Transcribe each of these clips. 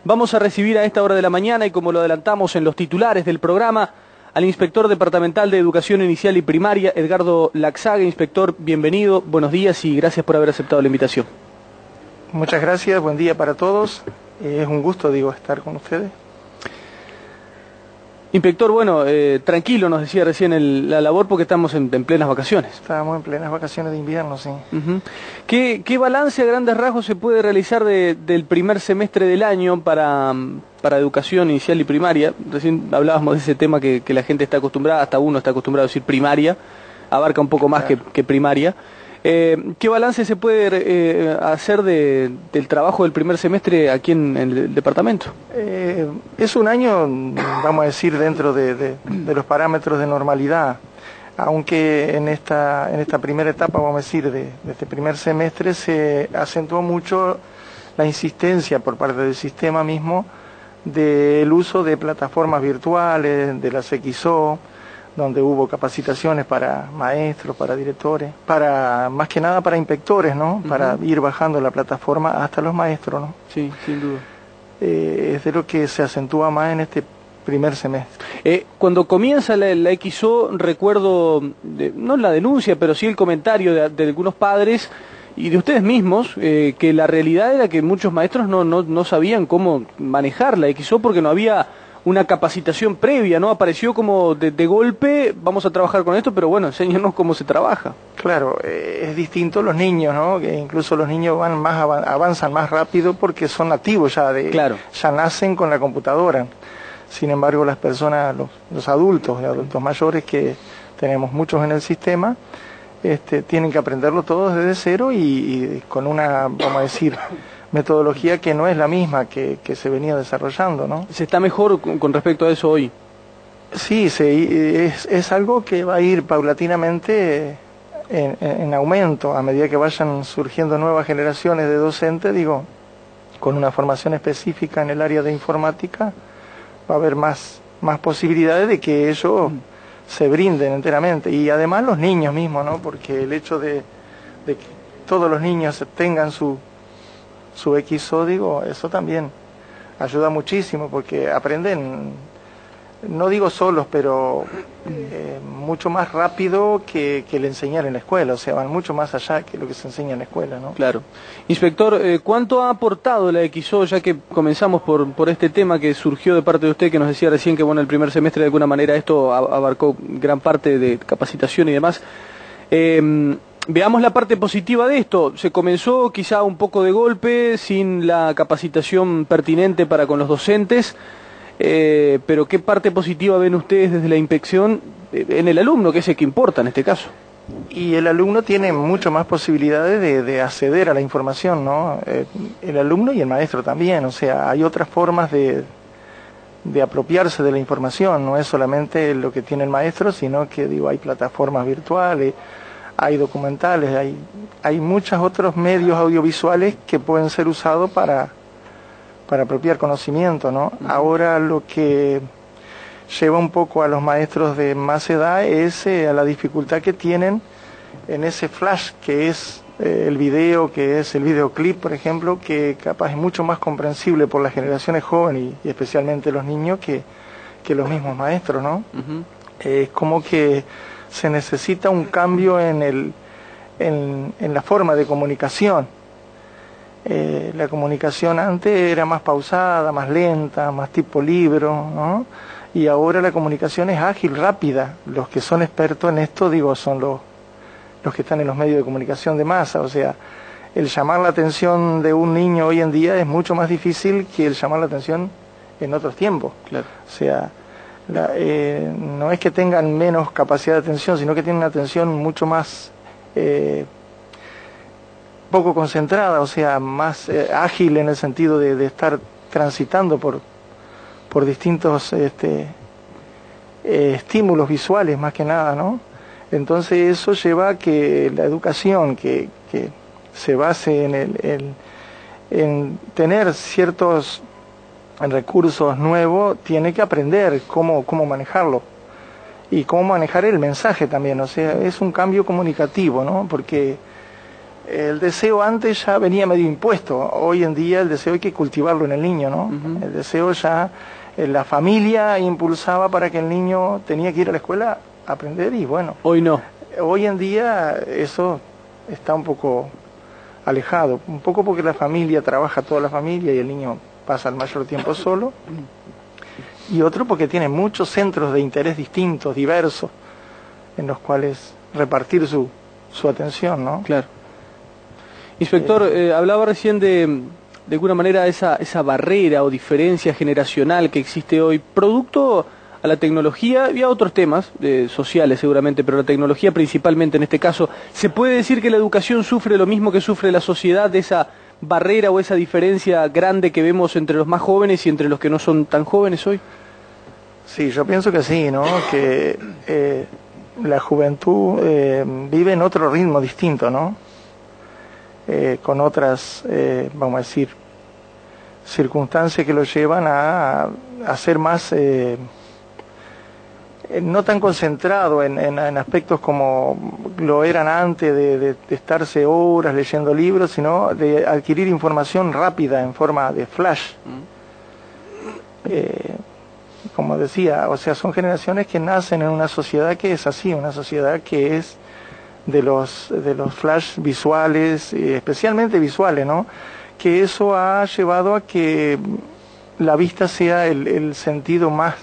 Vamos a recibir a esta hora de la mañana, y como lo adelantamos en los titulares del programa, al inspector departamental de Educación Inicial y Primaria, Edgardo Laxaga. Inspector, bienvenido, buenos días y gracias por haber aceptado la invitación. Muchas gracias, buen día para todos. Es un gusto, estar con ustedes. Inspector, bueno, tranquilo, nos decía recién la labor, porque estamos en plenas vacaciones. Estábamos en plenas vacaciones de invierno, sí. ¿Qué balance a grandes rasgos se puede realizar del primer semestre del año para educación inicial y primaria? Recién hablábamos de ese tema que la gente está acostumbrada, hasta uno está acostumbrado a decir primaria, abarca un poco más que primaria. ¿Qué balance se puede hacer del trabajo del primer semestre aquí en el departamento? Es un año, vamos a decir, dentro de los parámetros de normalidad, aunque en esta primera etapa, vamos a decir, de este primer semestre, se acentuó mucho la insistencia por parte del sistema mismo del uso de plataformas virtuales, de la XO, donde hubo capacitaciones para maestros, para directores, más que nada para inspectores, ¿no? Para ir bajando la plataforma hasta los maestros, ¿no? Sí, sin duda. Es de lo que se acentúa más en este primer semestre. Cuando comienza la XO, recuerdo, no la denuncia, pero sí el comentario de algunos padres y de ustedes mismos, que la realidad era que muchos maestros no sabían cómo manejar la XO porque no había una capacitación previa, ¿no? Apareció como de golpe, vamos a trabajar con esto, pero bueno, enséñanos cómo se trabaja. Claro, es distinto los niños, ¿no? Que incluso los niños avanzan más rápido porque son nativos ya, ya nacen con la computadora. Sin embargo, las personas, los adultos mayores, que tenemos muchos en el sistema, tienen que aprenderlo todos desde cero y con una, vamos a decir, metodología que no es la misma que se venía desarrollando, ¿no? ¿Se está mejor con respecto a eso hoy? Sí, es algo que va a ir paulatinamente en aumento a medida que vayan surgiendo nuevas generaciones de docentes, con una formación específica en el área de informática, va a haber más posibilidades de que ellos se brinden enteramente. Y además los niños mismos, ¿no? Porque el hecho de que todos los niños tengan su XO, eso también ayuda muchísimo porque aprenden, no digo solos, pero mucho más rápido que el enseñar en la escuela, o sea, van mucho más allá que lo que se enseña en la escuela, ¿no? Claro. Inspector, ¿cuánto ha aportado la XO, ya que comenzamos por este tema que surgió de parte de usted, que nos decía recién que, bueno, el primer semestre de alguna manera esto abarcó gran parte de capacitación y demás? Veamos la parte positiva de esto. Se comenzó quizá un poco de golpe, sin la capacitación pertinente para con los docentes, pero ¿qué parte positiva ven ustedes desde la inspección en el alumno, que es el que importa en este caso? Y el alumno tiene mucho más posibilidades de acceder a la información, ¿no? El alumno y el maestro también, o sea, hay otras formas de apropiarse de la información, no es solamente lo que tiene el maestro, sino que, hay plataformas virtuales, hay documentales, hay muchos otros medios audiovisuales que pueden ser usados para apropiar conocimiento, ¿no? Ahora lo que lleva un poco a los maestros de más edad es a la dificultad que tienen en ese flash que es el video, que es el videoclip, por ejemplo, que capaz es mucho más comprensible por las generaciones jóvenes y especialmente los niños que los mismos maestros, ¿no? Es como que se necesita un cambio en la forma de comunicación. La comunicación antes era más pausada, más lenta, más tipo libro, ¿no? Y ahora la comunicación es ágil, rápida. Los que son expertos en esto, son los que están en los medios de comunicación de masa. O sea, el llamar la atención de un niño hoy en día es mucho más difícil que el llamar la atención en otros tiempos. Claro. O sea, no es que tengan menos capacidad de atención, sino que tienen una atención mucho más poco concentrada, o sea, más ágil en el sentido de estar transitando por distintos estímulos visuales más que nada, ¿no? Entonces eso lleva a que la educación que se base en tener ciertos recursos nuevos, tiene que aprender cómo manejarlo y cómo manejar el mensaje también, o sea, es un cambio comunicativo, ¿no? Porque el deseo antes ya venía medio impuesto. Hoy en día el deseo hay que cultivarlo en el niño, ¿no? El deseo ya la familia impulsaba para que el niño tenía que ir a la escuela a aprender y bueno. Hoy no. Hoy en día eso está un poco alejado, un poco porque la familia trabaja toda la familia y el niño pasa el mayor tiempo solo, y otro porque tiene muchos centros de interés distintos, diversos, en los cuales repartir su atención, ¿no? Claro. Inspector, hablaba recién de alguna manera esa barrera o diferencia generacional que existe hoy, producto a la tecnología y a otros temas sociales seguramente, pero la tecnología principalmente en este caso. ¿Se puede decir que la educación sufre lo mismo que sufre la sociedad, de esa barrera o esa diferencia grande que vemos entre los más jóvenes y entre los que no son tan jóvenes hoy? Sí, yo pienso que sí, ¿no? Que la juventud vive en otro ritmo distinto, ¿no? Con otras, vamos a decir, circunstancias que lo llevan a ser más, no tan concentrado en aspectos como lo eran antes de estarse horas leyendo libros, sino de adquirir información rápida en forma de flash. Como decía, o sea, son generaciones que nacen en una sociedad que es así, una sociedad que es de los flash visuales, especialmente visuales, ¿no? Que eso ha llevado a que la vista sea el sentido más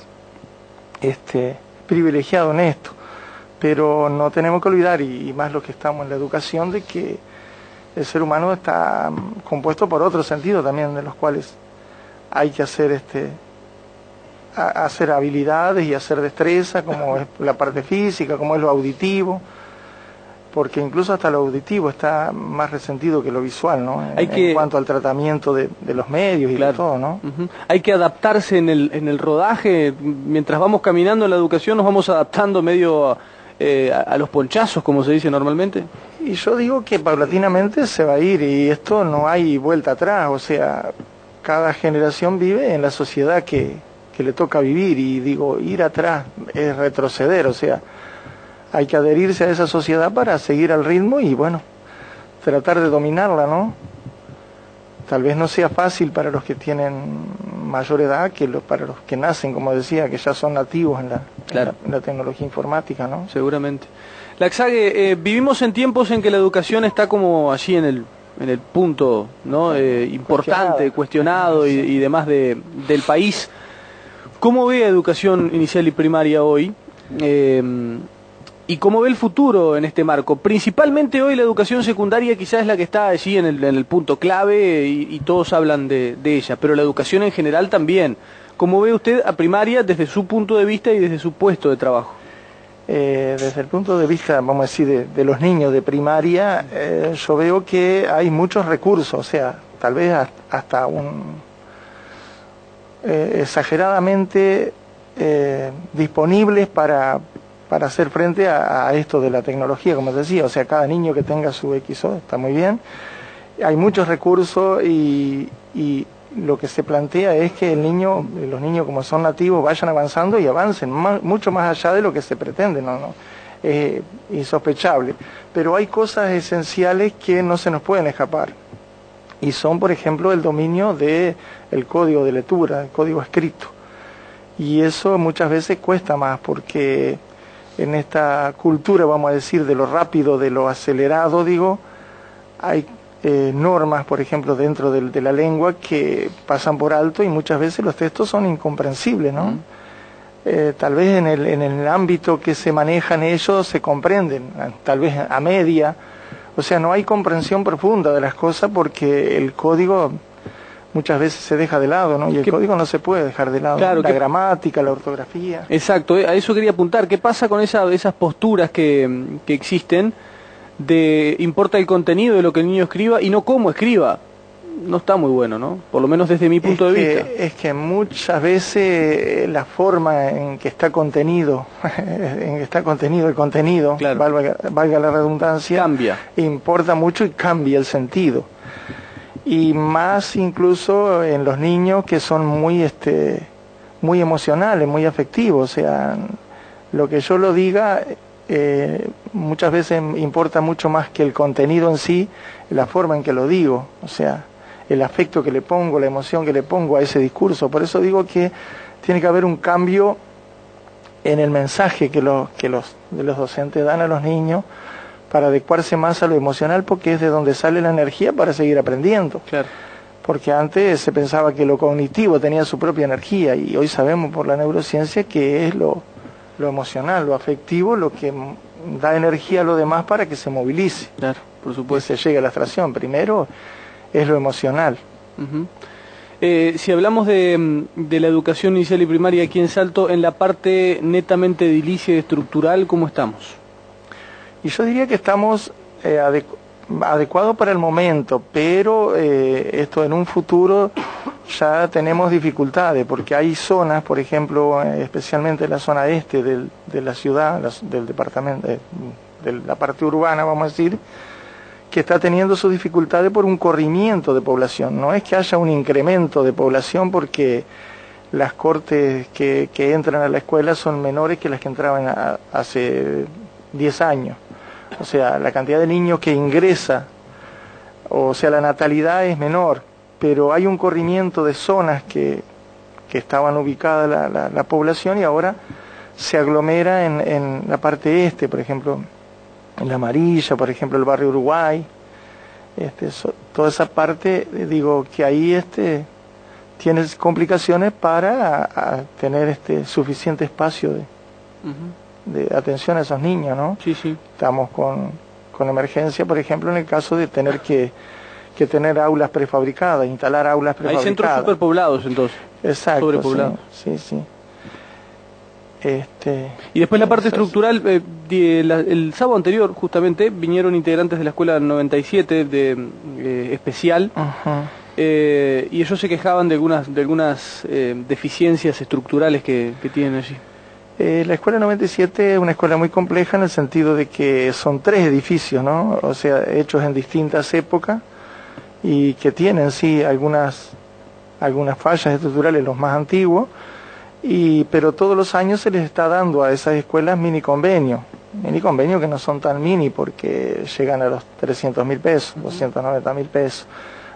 privilegiado en esto. Pero no tenemos que olvidar, y más los que estamos en la educación, de que el ser humano está compuesto por otros sentidos también, de los cuales hay que hacer hacer habilidades y hacer destreza, como es la parte física, como es lo auditivo, porque incluso hasta lo auditivo está más resentido que lo visual, ¿no? En cuanto al tratamiento de los medios y de todo, ¿no? Hay que adaptarse en el rodaje. Mientras vamos caminando en la educación nos vamos adaptando medio a los ponchazos, como se dice normalmente. Y yo digo que paulatinamente se va a ir, y esto no hay vuelta atrás, o sea, cada generación vive en la sociedad que le toca vivir, y digo, ir atrás es retroceder, o sea, hay que adherirse a esa sociedad para seguir al ritmo y bueno, tratar de dominarla, ¿no? Tal vez no sea fácil para los que tienen mayor edad que para los que nacen, como decía, que ya son nativos en la tecnología informática, ¿no? Seguramente. Laxague, vivimos en tiempos en que la educación está como allí en el punto, ¿no? Importante, cuestionado y demás del país. ¿Cómo ve educación inicial y primaria hoy? ¿Y cómo ve el futuro en este marco? Principalmente hoy la educación secundaria quizás es la que está allí en el punto clave y todos hablan de ella, pero la educación en general también. ¿Cómo ve usted a primaria desde su punto de vista y desde su puesto de trabajo? Desde el punto de vista, vamos a decir, de los niños de primaria, yo veo que hay muchos recursos, o sea, tal vez hasta exageradamente disponibles para hacer frente a esto de la tecnología, como decía, o sea, cada niño que tenga su XO está muy bien. Hay muchos recursos y lo que se plantea es que los niños como son nativos vayan avanzando y avancen mucho más allá de lo que se pretende, ¿no? Es insospechable. Pero hay cosas esenciales que no se nos pueden escapar. Y son, por ejemplo, el dominio del código de lectura, el código escrito. Y eso muchas veces cuesta más porque en esta cultura, vamos a decir, de lo rápido, de lo acelerado, digo, hay normas, por ejemplo, dentro de la lengua que pasan por alto y muchas veces los textos son incomprensibles, ¿no? Tal vez en el ámbito que se manejan ellos se comprenden, tal vez a media. O sea, no hay comprensión profunda de las cosas porque el código muchas veces se deja de lado, ¿no? Y el código no se puede dejar de lado. Claro, la gramática, la ortografía. Exacto, a eso quería apuntar. ¿Qué pasa con esas posturas que existen de importa el contenido de lo que el niño escriba y no cómo escriba? No está muy bueno, ¿no? Por lo menos desde mi punto de vista. Es que muchas veces la forma en que está contenido, el contenido, claro, valga la redundancia, cambia. Importa mucho y cambia el sentido. Y más incluso en los niños que son muy emocionales, muy afectivos. O sea, lo que yo lo diga muchas veces importa mucho más que el contenido en sí, la forma en que lo digo, o sea, el afecto que le pongo, la emoción que le pongo a ese discurso. Por eso digo que tiene que haber un cambio en el mensaje que los docentes dan a los niños para adecuarse más a lo emocional, porque es de donde sale la energía para seguir aprendiendo. Claro. Porque antes se pensaba que lo cognitivo tenía su propia energía, y hoy sabemos por la neurociencia que es lo emocional, lo afectivo, lo que da energía a lo demás para que se movilice. Claro, por supuesto. Que se llegue a la abstracción. Primero es lo emocional. Si hablamos de la educación inicial y primaria aquí en Salto, en la parte netamente edilicia y estructural, ¿cómo estamos? Y yo diría que estamos adecuados para el momento, pero esto en un futuro ya tenemos dificultades, porque hay zonas, por ejemplo, especialmente la zona este de la ciudad, del departamento, de la parte urbana, vamos a decir, que está teniendo sus dificultades por un corrimiento de población. No es que haya un incremento de población, porque las cortes que entran a la escuela son menores que las que entraban hace 10 años. O sea, la cantidad de niños que ingresa, o sea, la natalidad es menor, pero hay un corrimiento de zonas que estaban ubicadas la población, y ahora se aglomera en la parte este, por ejemplo, en La Amarilla, por ejemplo, el barrio Uruguay, toda esa parte, digo que ahí tienes complicaciones para tener suficiente espacio de atención a esos niños, ¿no? Sí, sí. Estamos con emergencia, por ejemplo, en el caso de tener que tener aulas prefabricadas, instalar aulas prefabricadas. Hay centros superpoblados, entonces. Exacto. Sobrepoblados. Sí. Y después la parte estructural, el sábado anterior justamente vinieron integrantes de la escuela 97 de especial, y ellos se quejaban de algunas deficiencias estructurales que tienen allí. La escuela 97 es una escuela muy compleja en el sentido de que son 3 edificios, ¿no? O sea, hechos en distintas épocas, y que tienen, sí, algunas fallas estructurales, los más antiguos, pero todos los años se les está dando a esas escuelas mini convenios que no son tan mini, porque llegan a los 300.000 pesos, 290.000 pesos.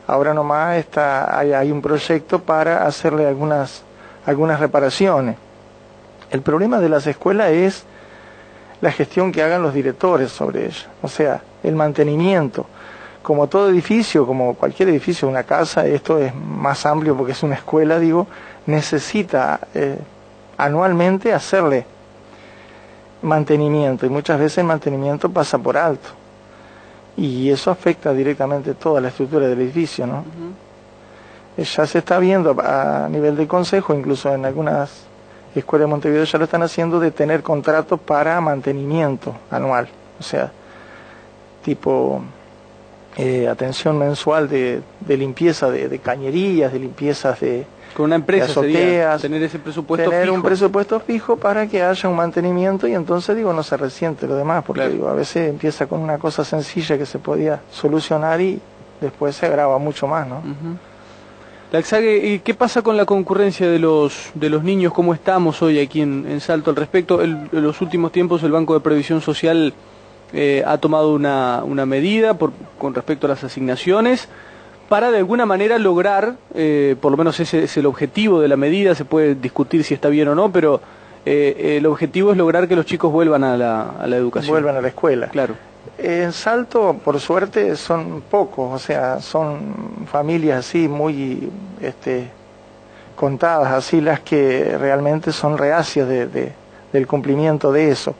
Ahora nomás hay un proyecto para hacerle algunas reparaciones. El problema de las escuelas es la gestión que hagan los directores sobre ellas, o sea, el mantenimiento. Como todo edificio, como cualquier edificio, una casa, esto es más amplio porque es una escuela, digo, necesita anualmente hacerle mantenimiento, y muchas veces el mantenimiento pasa por alto, y eso afecta directamente toda la estructura del edificio, ¿no? Ya se está viendo a nivel del consejo, incluso en algunas escuelas de Montevideo ya lo están haciendo, de tener contratos para mantenimiento anual, o sea, tipo atención mensual de limpieza de cañerías, de limpiezas con una empresa de azoteas, tener ese presupuesto tener fijo. Un presupuesto fijo para que haya un mantenimiento, y entonces digo no se resiente lo demás, porque claro, digo, a veces empieza con una cosa sencilla que se podía solucionar y después se agrava mucho más, ¿no? ¿Y qué pasa con la concurrencia de los niños? ¿Cómo estamos hoy aquí en Salto al respecto? En los últimos tiempos el Banco de Previsión Social ha tomado una medida con respecto a las asignaciones para de alguna manera lograr, por lo menos ese es el objetivo de la medida, se puede discutir si está bien o no, pero el objetivo es lograr que los chicos vuelvan a la educación. Vuelvan a la escuela. Claro. En Salto, por suerte, son pocos, o sea, son familias así muy contadas, así las que realmente son reacias del cumplimiento de eso.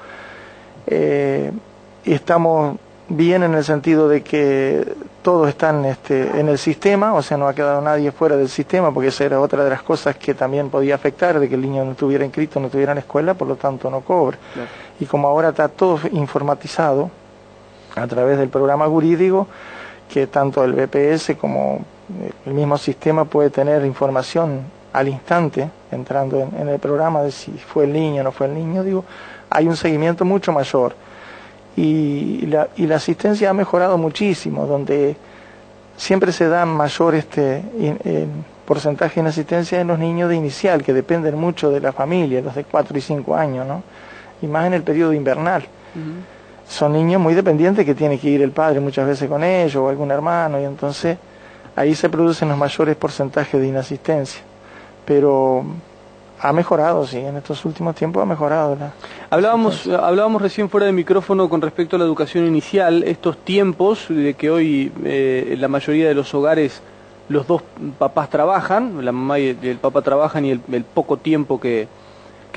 Y estamos bien en el sentido de que todos están en el sistema, o sea, no ha quedado nadie fuera del sistema, porque esa era otra de las cosas que también podía afectar, de que el niño no estuviera inscrito, no estuviera en la escuela, por lo tanto no cobra. Claro. Y como ahora está todo informatizado a través del programa jurídico, que tanto el BPS como el mismo sistema puede tener información al instante, entrando en el programa, de si fue el niño o no fue el niño, digo, hay un seguimiento mucho mayor. Y la asistencia ha mejorado muchísimo, donde siempre se da mayor porcentaje en asistencia en los niños de inicial, que dependen mucho de la familia, los de 4 y 5 años, ¿no? Y más en el periodo invernal. Son niños muy dependientes que tiene que ir el padre muchas veces con ellos o algún hermano, y entonces ahí se producen los mayores porcentajes de inasistencia. Pero ha mejorado, sí, en estos últimos tiempos ha mejorado. Hablábamos recién fuera de micrófono con respecto a la educación inicial, estos tiempos de que hoy la mayoría de los hogares los dos papás trabajan, la mamá y el papá trabajan, y el poco tiempo que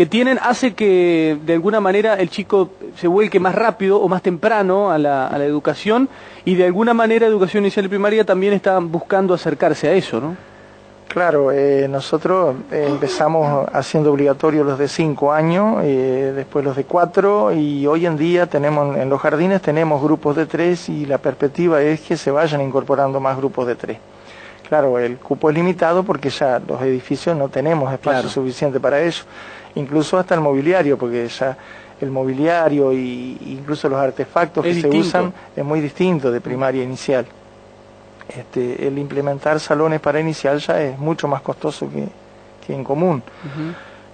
tienen hace que de alguna manera el chico se vuelque más rápido o más temprano a la educación, y de alguna manera educación inicial y primaria también está buscando acercarse a eso, ¿no? Claro, nosotros empezamos haciendo obligatorios los de 5 años, después los de 4, y hoy en día tenemos en los jardines tenemos grupos de 3, y la perspectiva es que se vayan incorporando más grupos de 3. Claro, el cupo es limitado porque ya los edificios no tenemos espacio suficiente para eso, incluso hasta el mobiliario, porque ya el mobiliario y incluso los artefactos que se usan es muy distinto de primaria a inicial. El implementar salones para inicial ya es mucho más costoso que en común.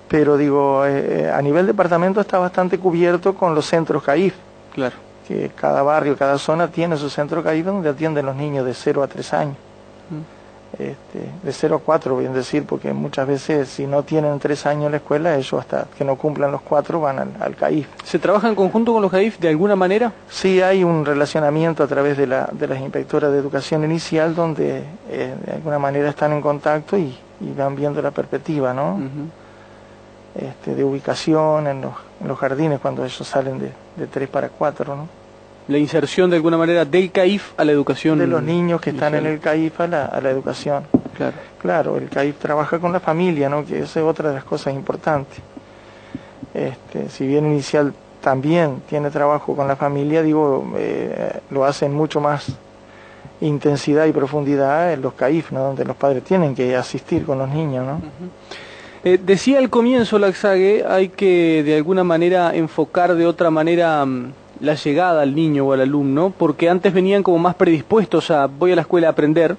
Pero digo, a nivel departamento está bastante cubierto con los centros CAIF. Claro. Que cada barrio, cada zona tiene su centro CAIF donde atienden los niños de 0 a 3 años. De 0 a 4, bien decir, porque muchas veces si no tienen 3 años en la escuela, ellos hasta que no cumplan los 4 van al CAIF. ¿Se trabaja en conjunto con los CAIF de alguna manera? Sí, hay un relacionamiento a través de las inspectoras de educación inicial donde de alguna manera están en contacto y van viendo la perspectiva, ¿no? De ubicación en los jardines cuando ellos salen de 3 para 4, ¿no? La inserción de alguna manera del CAIF a la educación. De los niños que están en el CAIF a la educación. Claro, el CAIF trabaja con la familia, ¿no? Que esa es otra de las cosas importantes. Si bien inicial también tiene trabajo con la familia, digo, lo hacen mucho más intensidad y profundidad en los CAIF, ¿no? Donde los padres tienen que asistir con los niños, ¿no? Decía al comienzo Laxague, hay que de alguna manera enfocar de otra manera la llegada al niño o al alumno, porque antes venían como más predispuestos a voy a la escuela a aprender,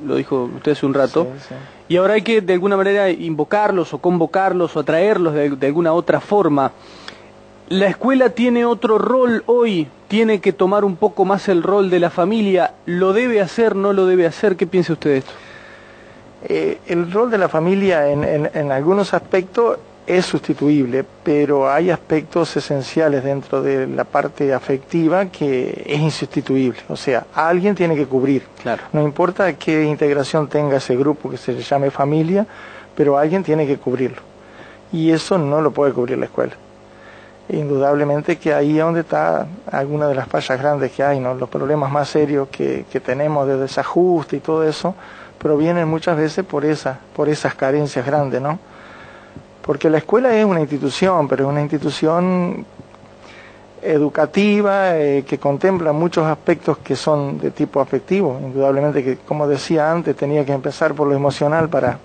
lo dijo usted hace un rato, y ahora hay que de alguna manera invocarlos o convocarlos o atraerlos de alguna otra forma. La escuela tiene otro rol hoy, tiene que tomar un poco más el rol de la familia, ¿lo debe hacer, no lo debe hacer? ¿Qué piensa usted de esto? El rol de la familia en algunos aspectos es sustituible, pero hay aspectos esenciales dentro de la parte afectiva que es insustituible. O sea, alguien tiene que cubrir. Claro. No importa qué integración tenga ese grupo que se llame familia, pero alguien tiene que cubrirlo. Y eso no lo puede cubrir la escuela. Indudablemente que ahí es donde está alguna de las fallas grandes que hay, ¿no? Los problemas más serios que tenemos de desajuste y todo eso provienen muchas veces por esas carencias grandes, ¿no? Porque la escuela es una institución, pero es una institución educativa que contempla muchos aspectos que son de tipo afectivo. Indudablemente que, como decía antes, tenía que empezar por lo emocional para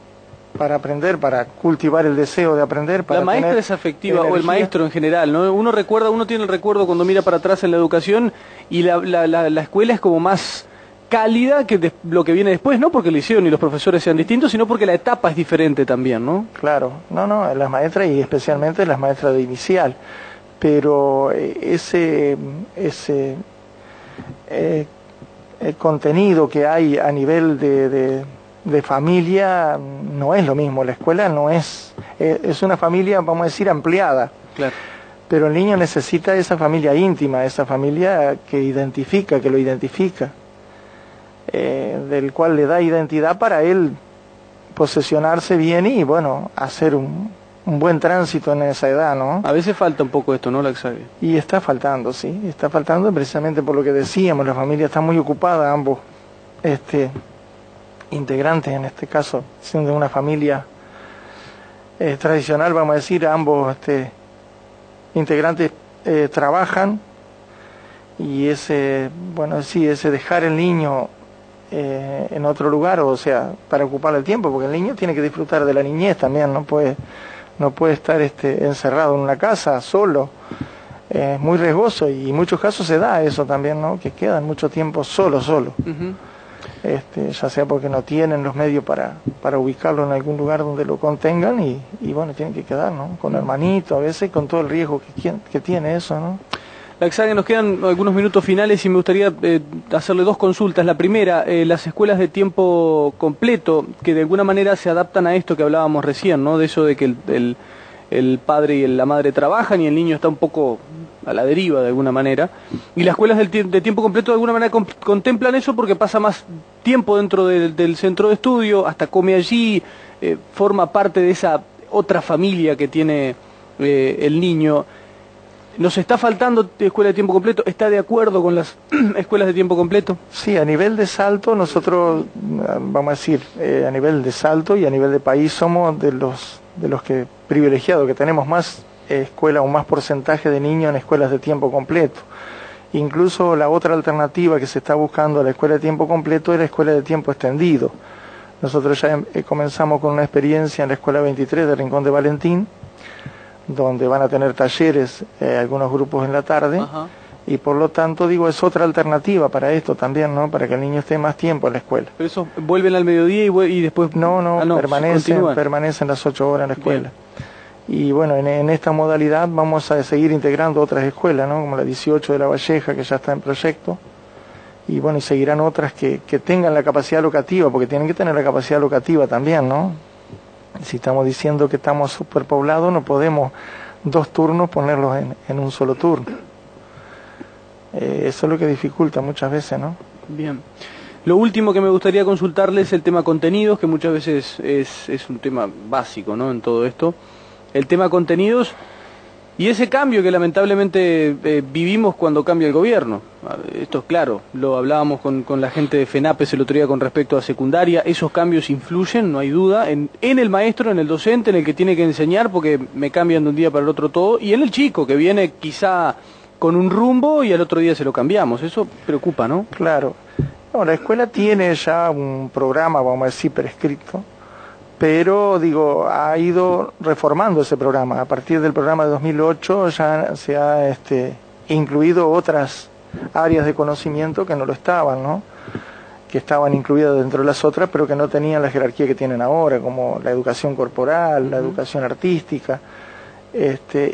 aprender, para cultivar el deseo de aprender. Para la maestra es afectiva, o el maestro en general, ¿no? Uno tiene el recuerdo cuando mira para atrás en la educación, y la escuela es como más cálida que lo que viene después, no porque el liceo ni los profesores sean distintos, sino porque la etapa es diferente también, ¿no? Claro, no, las maestras y especialmente las maestras de inicial, pero ese contenido que hay a nivel de familia no es lo mismo. La escuela no es una familia, vamos a decir, ampliada. Claro. Pero el niño necesita esa familia íntima, esa familia que lo identifica. Del cual le da identidad para él posesionarse bien y, bueno, hacer un buen tránsito en esa edad, ¿no? A veces falta un poco esto, ¿no, Laxague? Y está faltando, sí, está faltando precisamente por lo que decíamos, la familia está muy ocupada, ambos integrantes, en este caso, siendo una familia tradicional, vamos a decir, ambos integrantes trabajan, y ese dejar el niño en otro lugar, o sea, para ocupar el tiempo, porque el niño tiene que disfrutar de la niñez también, no puede estar encerrado en una casa solo, es muy riesgoso, y en muchos casos se da eso también, ¿no? Que quedan mucho tiempo solo. Ya sea porque no tienen los medios para ubicarlo en algún lugar donde lo contengan, y bueno, tienen que quedar, ¿no? Con hermanito a veces, con todo el riesgo que tiene eso, ¿no? La Exague, nos quedan algunos minutos finales y me gustaría hacerle dos consultas. La primera, las escuelas de tiempo completo, que de alguna manera se adaptan a esto que hablábamos recién, ¿no? De eso de que el padre y la madre trabajan y el niño está un poco a la deriva de alguna manera. Y las escuelas de tiempo completo de alguna manera contemplan eso porque pasa más tiempo dentro del centro de estudio, hasta come allí, forma parte de esa otra familia que tiene el niño. ¿Nos está faltando escuela de tiempo completo? ¿Está de acuerdo con las escuelas de tiempo completo? Sí, a nivel de Salto, nosotros, vamos a decir, a nivel de Salto y a nivel de país, somos de los que privilegiados, que tenemos más escuela o más porcentaje de niños en escuelas de tiempo completo. Incluso la otra alternativa que se está buscando a la escuela de tiempo completo es la escuela de tiempo extendido. Nosotros ya comenzamos con una experiencia en la escuela 23 de Rincón de Valentín, donde van a tener talleres, algunos grupos en la tarde. Ajá. Y por lo tanto, digo, es otra alternativa para esto también, ¿no? Para que el niño esté más tiempo en la escuela. ¿Pero eso vuelven al mediodía y después...? No, permanecen las 8 horas en la escuela. Bien. Y bueno, en esta modalidad vamos a seguir integrando otras escuelas, ¿no? Como la 18 de La Valleja, que ya está en proyecto. Y bueno, y seguirán otras que tengan la capacidad locativa, porque tienen que tener la capacidad locativa también, ¿no? Si estamos diciendo que estamos superpoblados, no podemos 2 turnos ponerlos en un solo turno. Eso es lo que dificulta muchas veces, ¿no? Bien. Lo último que me gustaría consultarles es el tema contenidos, que muchas veces es un tema básico, ¿no? En todo esto. El tema contenidos y ese cambio que lamentablemente vivimos cuando cambia el gobierno. Esto es claro, lo hablábamos con la gente de FENAPES el otro día con respecto a secundaria. Esos cambios influyen, no hay duda, en el maestro, en el docente, en el que tiene que enseñar, porque me cambian de un día para el otro todo, y en el chico, que viene quizá con un rumbo y al otro día se lo cambiamos. Eso preocupa, ¿no? Claro. No, la escuela tiene ya un programa, vamos a decir, prescrito, pero digo, ha ido reformando ese programa. A partir del programa de 2008 ya se ha incluido otras áreas de conocimiento que no lo estaban, ¿no? Que estaban incluidas dentro de las otras, pero que no tenían la jerarquía que tienen ahora, como la educación corporal, la educación artística.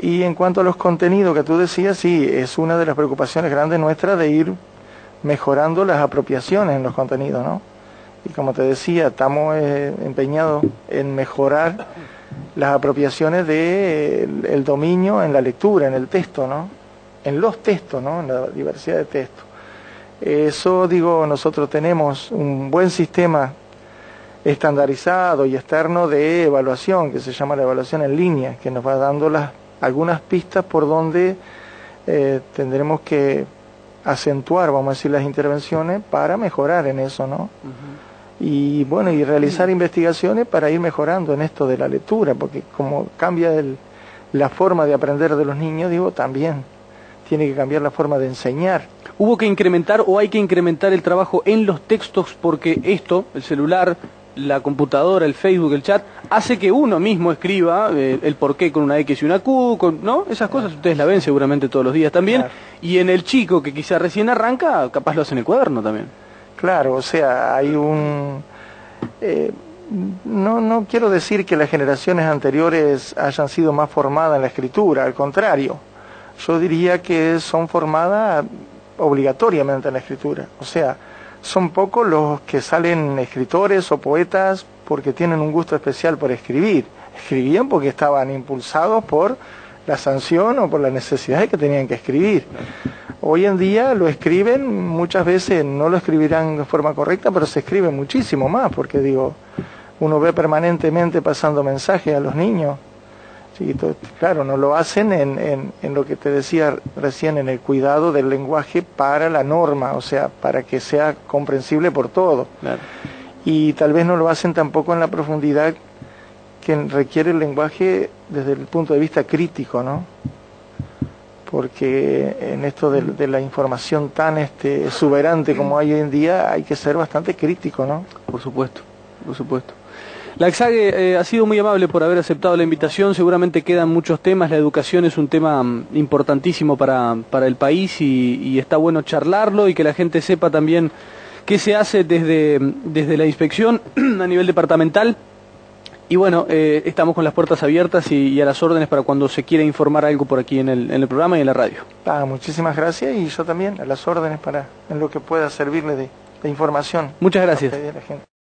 Y en cuanto a los contenidos que tú decías, sí, es una de las preocupaciones grandes nuestras de ir mejorando las apropiaciones en los contenidos, ¿no? Y como te decía, estamos empeñados en mejorar las apropiaciones del dominio en la lectura, en el texto, ¿no? En los textos, ¿no? En la diversidad de textos. Eso, digo, nosotros tenemos un buen sistema estandarizado y externo de evaluación, que se llama la evaluación en línea, que nos va dando algunas pistas por donde tendremos que acentuar, vamos a decir, las intervenciones para mejorar en eso, ¿no? Y bueno, y realizar investigaciones para ir mejorando en esto de la lectura, porque como cambia la forma de aprender de los niños, digo, también tiene que cambiar la forma de enseñar. ¿Hubo que incrementar o hay que incrementar el trabajo en los textos porque esto, el celular, la computadora, el Facebook, el chat, hace que uno mismo escriba el porqué con una X y una Q, ¿no? Esas cosas ustedes la ven seguramente todos los días también. Claro. Y en el chico que quizá recién arranca, capaz lo hace en el cuaderno también. Claro, o sea, hay no quiero decir que las generaciones anteriores hayan sido más formadas en la escritura, al contrario. Yo diría que son formadas obligatoriamente en la escritura. O sea, son pocos los que salen escritores o poetas porque tienen un gusto especial por escribir. Escribían porque estaban impulsados por la sanción o por la necesidad de que tenían que escribir. Hoy en día lo escriben, muchas veces no lo escribirán de forma correcta, pero se escribe muchísimo más, porque digo, uno ve permanentemente pasando mensajes a los niños. Sí, claro, no lo hacen en lo que te decía recién, en el cuidado del lenguaje para la norma, o sea, para que sea comprensible por todos. Claro. Y tal vez no lo hacen tampoco en la profundidad que requiere el lenguaje desde el punto de vista crítico, ¿no? Porque en esto de la información tan exuberante como hay hoy en día, hay que ser bastante crítico, ¿no? Por supuesto, por supuesto. La Exague ha sido muy amable por haber aceptado la invitación. Seguramente quedan muchos temas. La educación es un tema importantísimo para el país y está bueno charlarlo y que la gente sepa también qué se hace desde la inspección a nivel departamental Y bueno, estamos con las puertas abiertas y a las órdenes para cuando se quiera informar algo por aquí en el programa y en la radio. Muchísimas gracias, y yo también a las órdenes para en lo que pueda servirle de información. Muchas gracias. A la gente.